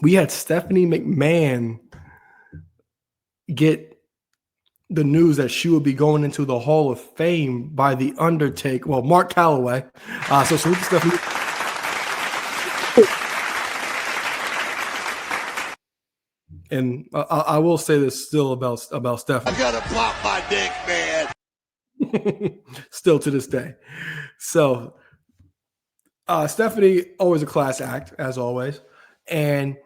we had Stephanie McMahon get the news that she would be going into the Hall of Fame by The Undertaker. Well, Mark Calloway. So salute to Stephanie. And I will say this still about Stephanie. I gotta pop my dick, man. Still to this day. So Stephanie, always a class act, as always. And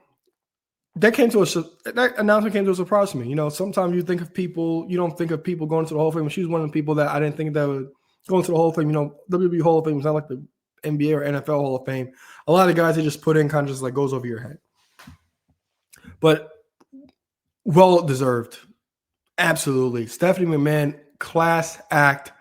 that announcement came to a surprise to me. You know, sometimes you don't think of people going to the Hall of Fame. She's one of the people that I didn't think that would go into the Hall of Fame. You know, WWE Hall of Fame is not like the NBA or NFL Hall of Fame. A lot of guys they just put in kind of just like goes over your head. But well deserved. Absolutely. Stephanie McMahon, class act,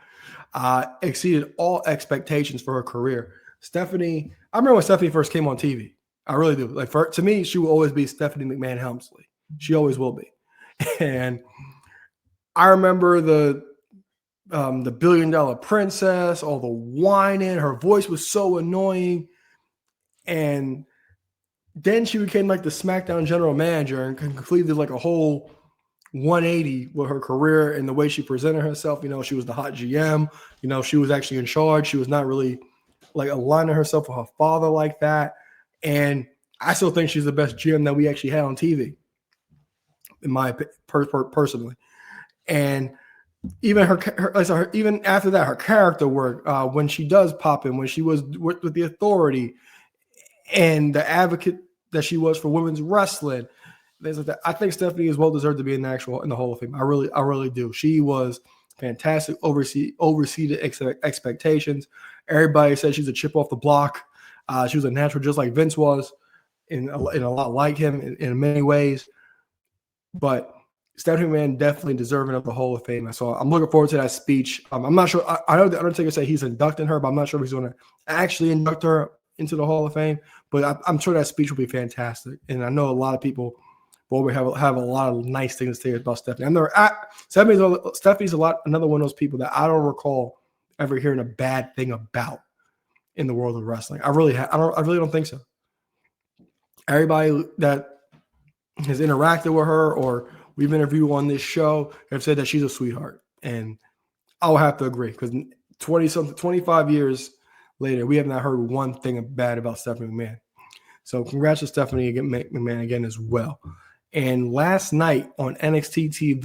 exceeded all expectations for her career. Stephanie, I remember when Stephanie first came on TV. I really do. Like to me, she will always be Stephanie McMahon Helmsley. She always will be. And I remember the $1 billion princess, all the whining. Her voice was so annoying. And then she became like the SmackDown general manager and completed like a whole 180 with her career and the way she presented herself. You know, she was the hot GM. You know, she was actually in charge. She was not really like aligning herself with her father like that. And I still think she's the best GM that we actually had on TV, in my personally. And even even after that, her character work, when she does pop in, when she was with the Authority and the advocate that she was for women's wrestling, things like that. I think Stephanie is well deserved to be in the Hall of Fame. I really do. She was fantastic, overseeded expectations. Everybody said she's a chip off the block. She was a natural, just like Vince was, in a lot like him in many ways. But Stephanie McMahon definitely deserving of the Hall of Fame. So I'm looking forward to that speech. I'm not sure. I know the Undertaker said he's inducting her, but I'm not sure if he's going to actually induct her into the Hall of Fame. But I'm sure that speech will be fantastic. And I know a lot of people will have a lot of nice things to say about Stephanie. Stephanie's another one of those people that I don't recall ever hearing a bad thing about in the world of wrestling. I really don't think so. Everybody that has interacted with her or we've interviewed on this show have said that she's a sweetheart. And I'll have to agree because 25 years later, we have not heard one thing bad about Stephanie McMahon. So congrats to Stephanie McMahon again as well. And last night on NXT TV,